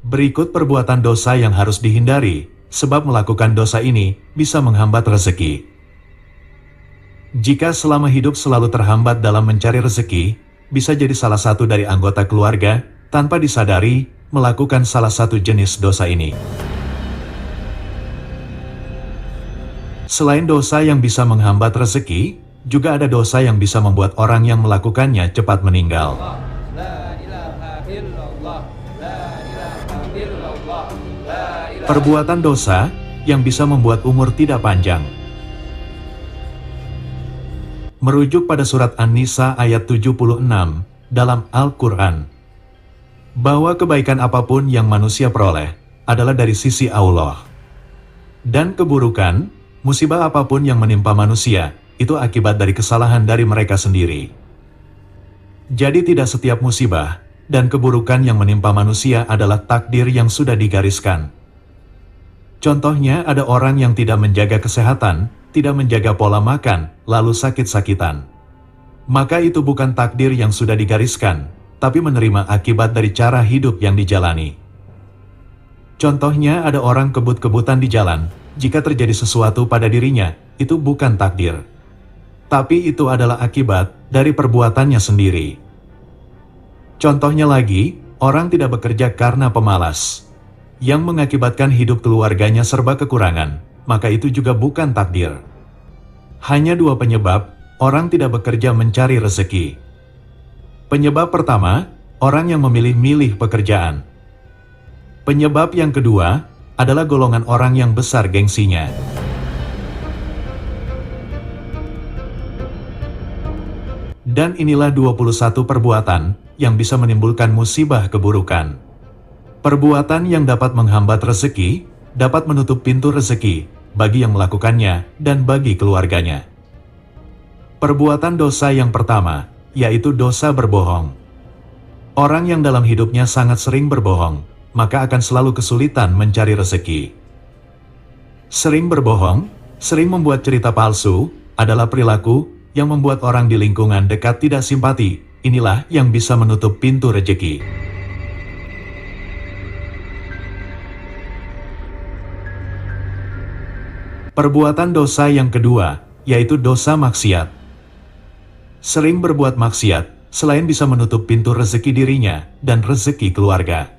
Berikut perbuatan dosa yang harus dihindari, sebab melakukan dosa ini bisa menghambat rezeki. Jika selama hidup selalu terhambat dalam mencari rezeki, bisa jadi salah satu dari anggota keluarga, tanpa disadari, melakukan salah satu jenis dosa ini. Selain dosa yang bisa menghambat rezeki, juga ada dosa yang bisa membuat orang yang melakukannya cepat meninggal. Perbuatan dosa yang bisa membuat umur tidak panjang. Merujuk pada surat An-Nisa ayat 76 dalam Al-Quran, bahwa kebaikan apapun yang manusia peroleh adalah dari sisi Allah. Dan keburukan, musibah apapun yang menimpa manusia, itu akibat dari kesalahan dari mereka sendiri. Jadi tidak setiap musibah dan keburukan yang menimpa manusia adalah takdir yang sudah digariskan. Contohnya ada orang yang tidak menjaga kesehatan, tidak menjaga pola makan, lalu sakit-sakitan. Maka itu bukan takdir yang sudah digariskan, tapi menerima akibat dari cara hidup yang dijalani. Contohnya ada orang kebut-kebutan di jalan, jika terjadi sesuatu pada dirinya, itu bukan takdir. Tapi itu adalah akibat dari perbuatannya sendiri. Contohnya lagi, orang tidak bekerja karena pemalas, yang mengakibatkan hidup keluarganya serba kekurangan, maka itu juga bukan takdir. Hanya dua penyebab, orang tidak bekerja mencari rezeki. Penyebab pertama, orang yang memilih-milih pekerjaan. Penyebab yang kedua, adalah golongan orang yang besar gengsinya. Dan inilah 21 perbuatan yang bisa menimbulkan musibah keburukan. Perbuatan yang dapat menghambat rezeki, dapat menutup pintu rezeki bagi yang melakukannya dan bagi keluarganya. Perbuatan dosa yang pertama, yaitu dosa berbohong. Orang yang dalam hidupnya sangat sering berbohong, maka akan selalu kesulitan mencari rezeki. Sering berbohong, sering membuat cerita palsu, adalah perilaku yang membuat orang di lingkungan dekat tidak simpati. Inilah yang bisa menutup pintu rezeki. Perbuatan dosa yang kedua, yaitu dosa maksiat. Sering berbuat maksiat, selain bisa menutup pintu rezeki dirinya dan rezeki keluarga.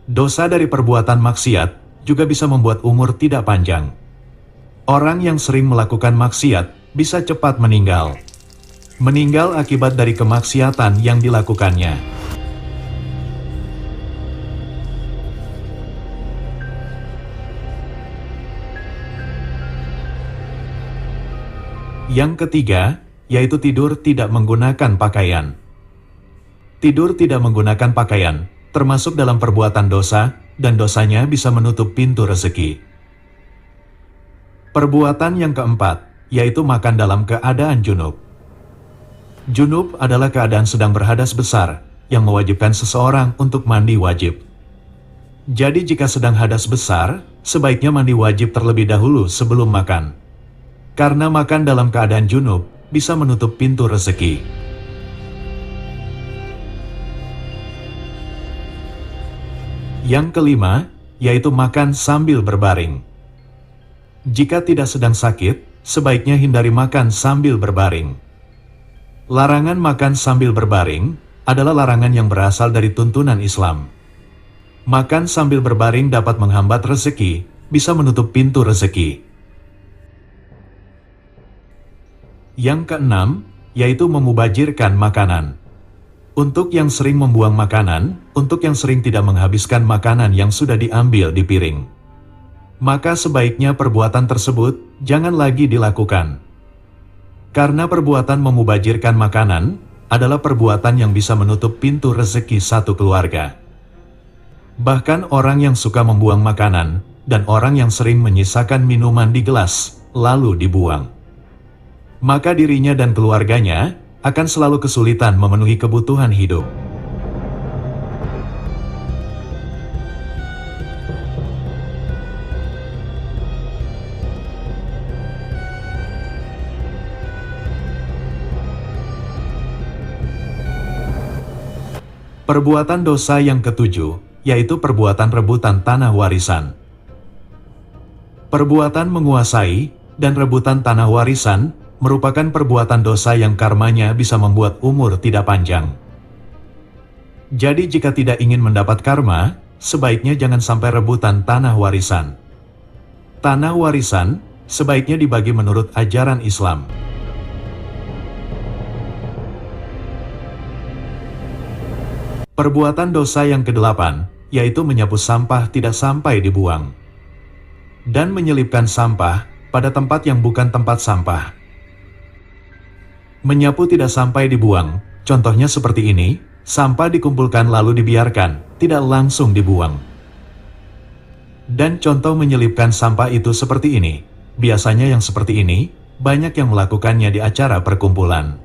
Dosa dari perbuatan maksiat juga bisa membuat umur tidak panjang. Orang yang sering melakukan maksiat bisa cepat meninggal. Meninggal akibat dari kemaksiatan yang dilakukannya. Yang ketiga, yaitu tidur tidak menggunakan pakaian. Tidur tidak menggunakan pakaian termasuk dalam perbuatan dosa, dan dosanya bisa menutup pintu rezeki. Perbuatan yang keempat, yaitu makan dalam keadaan junub. Junub adalah keadaan sedang berhadas besar, yang mewajibkan seseorang untuk mandi wajib. Jadi jika sedang hadas besar, sebaiknya mandi wajib terlebih dahulu sebelum makan. Karena makan dalam keadaan junub, bisa menutup pintu rezeki. Yang kelima, yaitu makan sambil berbaring. Jika tidak sedang sakit, sebaiknya hindari makan sambil berbaring. Larangan makan sambil berbaring adalah larangan yang berasal dari tuntunan Islam. Makan sambil berbaring dapat menghambat rezeki, bisa menutup pintu rezeki. Yang keenam, yaitu memubazirkan makanan. Untuk yang sering membuang makanan, untuk yang sering tidak menghabiskan makanan yang sudah diambil di piring, maka sebaiknya perbuatan tersebut jangan lagi dilakukan. Karena perbuatan memubazirkan makanan adalah perbuatan yang bisa menutup pintu rezeki satu keluarga. Bahkan orang yang suka membuang makanan, dan orang yang sering menyisakan minuman di gelas, lalu dibuang, maka dirinya dan keluarganya akan selalu kesulitan memenuhi kebutuhan hidup. Perbuatan dosa yang ketujuh, yaitu perbuatan rebutan tanah warisan. Perbuatan menguasai dan rebutan tanah warisan merupakan perbuatan dosa yang karmanya bisa membuat umur tidak panjang. Jadi jika tidak ingin mendapat karma, sebaiknya jangan sampai rebutan tanah warisan. Tanah warisan sebaiknya dibagi menurut ajaran Islam. Perbuatan dosa yang kedelapan, yaitu menyapu sampah tidak sampai dibuang. Dan menyelipkan sampah pada tempat yang bukan tempat sampah. Menyapu tidak sampai dibuang, contohnya seperti ini, sampah dikumpulkan lalu dibiarkan, tidak langsung dibuang. Dan contoh menyelipkan sampah itu seperti ini, biasanya yang seperti ini, banyak yang melakukannya di acara perkumpulan.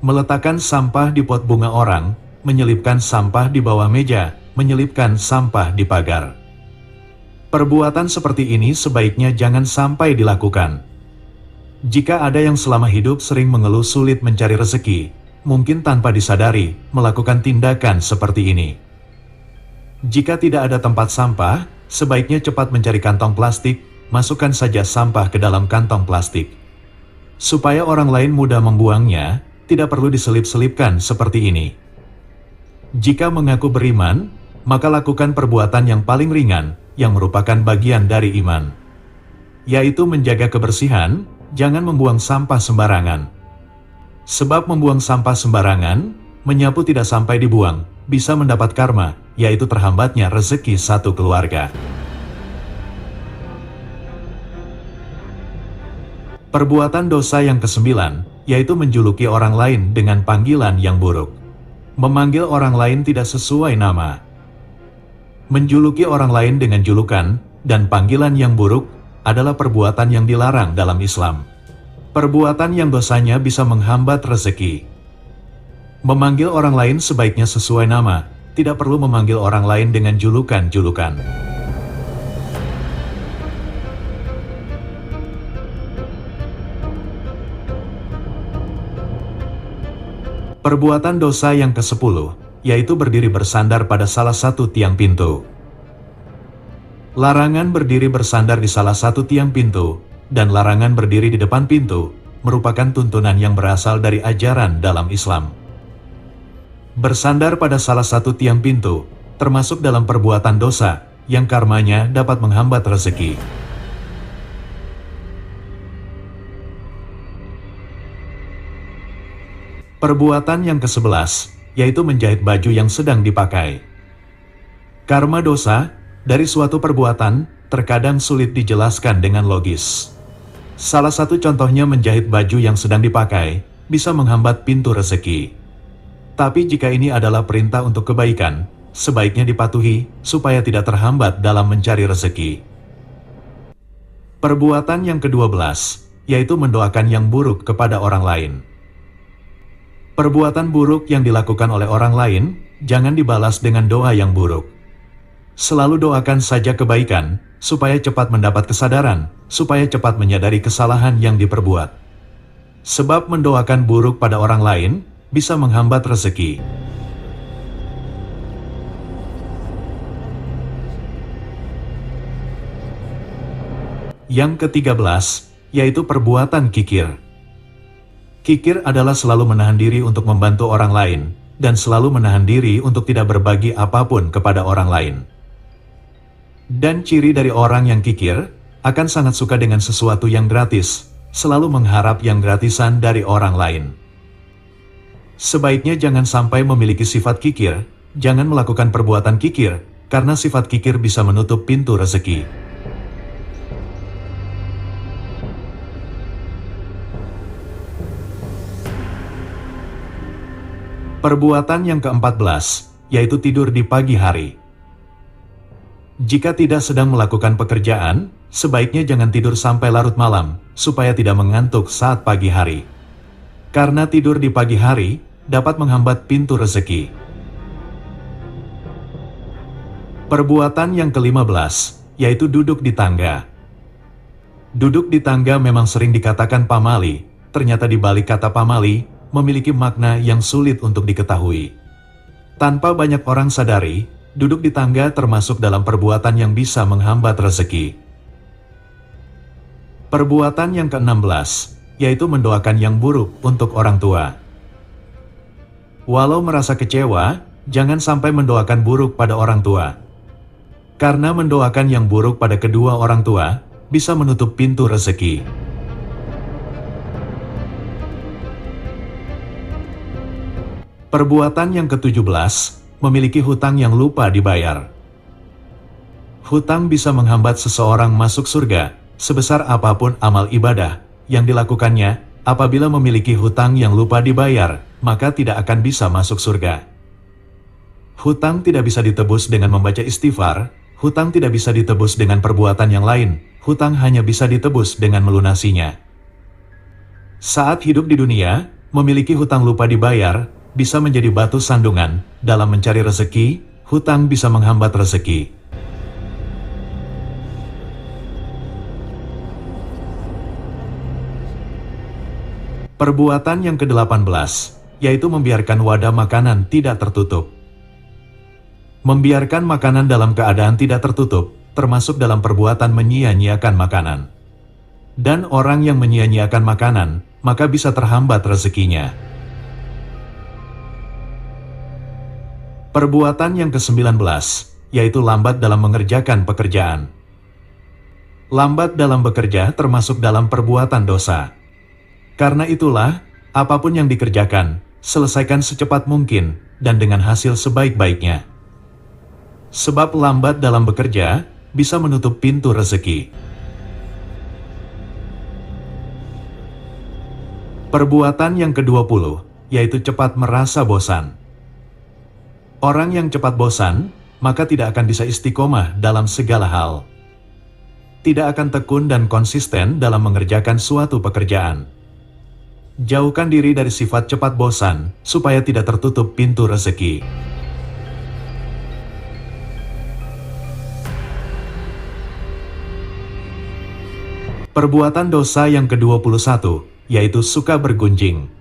Meletakkan sampah di pot bunga orang, menyelipkan sampah di bawah meja, menyelipkan sampah di pagar. Perbuatan seperti ini sebaiknya jangan sampai dilakukan. Jika ada yang selama hidup sering mengeluh sulit mencari rezeki, mungkin tanpa disadari melakukan tindakan seperti ini. Jika tidak ada tempat sampah, sebaiknya cepat mencari kantong plastik, masukkan saja sampah ke dalam kantong plastik. Supaya orang lain mudah membuangnya, tidak perlu diselip-selipkan seperti ini. Jika mengaku beriman, maka lakukan perbuatan yang paling ringan, yang merupakan bagian dari iman. Yaitu menjaga kebersihan, jangan membuang sampah sembarangan. Sebab membuang sampah sembarangan, menyapu tidak sampai dibuang, bisa mendapat karma, yaitu terhambatnya rezeki satu keluarga. Perbuatan dosa yang kesembilan, yaitu menjuluki orang lain dengan panggilan yang buruk. Memanggil orang lain tidak sesuai nama. Menjuluki orang lain dengan julukan dan panggilan yang buruk adalah perbuatan yang dilarang dalam Islam. Perbuatan yang dosanya bisa menghambat rezeki. Memanggil orang lain sebaiknya sesuai nama, tidak perlu memanggil orang lain dengan julukan-julukan. Perbuatan dosa yang ke-10, yaitu berdiri bersandar pada salah satu tiang pintu. Larangan berdiri bersandar di salah satu tiang pintu, dan larangan berdiri di depan pintu, merupakan tuntunan yang berasal dari ajaran dalam Islam. Bersandar pada salah satu tiang pintu, termasuk dalam perbuatan dosa, yang karmanya dapat menghambat rezeki. Perbuatan yang ke-11, yaitu menjahit baju yang sedang dipakai. Karma dosa dari suatu perbuatan terkadang sulit dijelaskan dengan logis. Salah satu contohnya menjahit baju yang sedang dipakai bisa menghambat pintu rezeki. Tapi jika ini adalah perintah untuk kebaikan, sebaiknya dipatuhi supaya tidak terhambat dalam mencari rezeki. Perbuatan yang ke-12, yaitu mendoakan yang buruk kepada orang lain. Perbuatan buruk yang dilakukan oleh orang lain, jangan dibalas dengan doa yang buruk. Selalu doakan saja kebaikan, supaya cepat mendapat kesadaran, supaya cepat menyadari kesalahan yang diperbuat. Sebab mendoakan buruk pada orang lain, bisa menghambat rezeki. Yang ke-13, yaitu perbuatan kikir. Kikir adalah selalu menahan diri untuk membantu orang lain, dan selalu menahan diri untuk tidak berbagi apapun kepada orang lain. Dan ciri dari orang yang kikir, akan sangat suka dengan sesuatu yang gratis, selalu mengharap yang gratisan dari orang lain. Sebaiknya jangan sampai memiliki sifat kikir, jangan melakukan perbuatan kikir, karena sifat kikir bisa menutup pintu rezeki. Perbuatan yang ke-14, yaitu tidur di pagi hari. Jika tidak sedang melakukan pekerjaan, sebaiknya jangan tidur sampai larut malam, supaya tidak mengantuk saat pagi hari. Karena tidur di pagi hari, dapat menghambat pintu rezeki. Perbuatan yang ke-15, yaitu duduk di tangga. Duduk di tangga memang sering dikatakan pamali, ternyata di balik kata pamali, memiliki makna yang sulit untuk diketahui. Tanpa banyak orang sadari, duduk di tangga termasuk dalam perbuatan yang bisa menghambat rezeki. Perbuatan yang ke-16, yaitu mendoakan yang buruk untuk orang tua. Walau merasa kecewa, jangan sampai mendoakan buruk pada orang tua. Karena mendoakan yang buruk pada kedua orang tua, bisa menutup pintu rezeki. Perbuatan yang ke-17, memiliki hutang yang lupa dibayar. Hutang bisa menghambat seseorang masuk surga, sebesar apapun amal ibadah yang dilakukannya. Apabila memiliki hutang yang lupa dibayar, maka tidak akan bisa masuk surga. Hutang tidak bisa ditebus dengan membaca istighfar, hutang tidak bisa ditebus dengan perbuatan yang lain, hutang hanya bisa ditebus dengan melunasinya. Saat hidup di dunia, memiliki hutang lupa dibayar, bisa menjadi batu sandungan dalam mencari rezeki. Hutang bisa menghambat rezeki. Perbuatan yang ke-18, yaitu membiarkan wadah makanan tidak tertutup. Membiarkan makanan dalam keadaan tidak tertutup, termasuk dalam perbuatan menyia-nyiakan makanan. Dan orang yang menyia-nyiakan makanan, maka bisa terhambat rezekinya. Perbuatan yang ke-19, yaitu lambat dalam mengerjakan pekerjaan. Lambat dalam bekerja termasuk dalam perbuatan dosa. Karena itulah, apapun yang dikerjakan, selesaikan secepat mungkin, dan dengan hasil sebaik-baiknya. Sebab lambat dalam bekerja, bisa menutup pintu rezeki. Perbuatan yang ke-20, yaitu cepat merasa bosan. Orang yang cepat bosan, maka tidak akan bisa istiqomah dalam segala hal. Tidak akan tekun dan konsisten dalam mengerjakan suatu pekerjaan. Jauhkan diri dari sifat cepat bosan, supaya tidak tertutup pintu rezeki. Perbuatan dosa yang ke-21, yaitu suka bergunjing.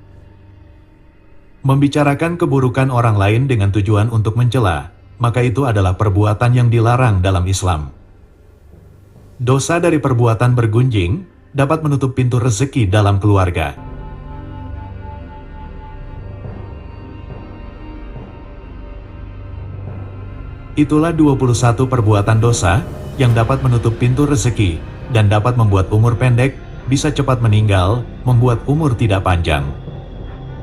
Membicarakan keburukan orang lain dengan tujuan untuk mencela, maka itu adalah perbuatan yang dilarang dalam Islam. Dosa dari perbuatan bergunjing dapat menutup pintu rezeki dalam keluarga. Itulah 21 perbuatan dosa yang dapat menutup pintu rezeki dan dapat membuat umur pendek, bisa cepat meninggal, membuat umur tidak panjang.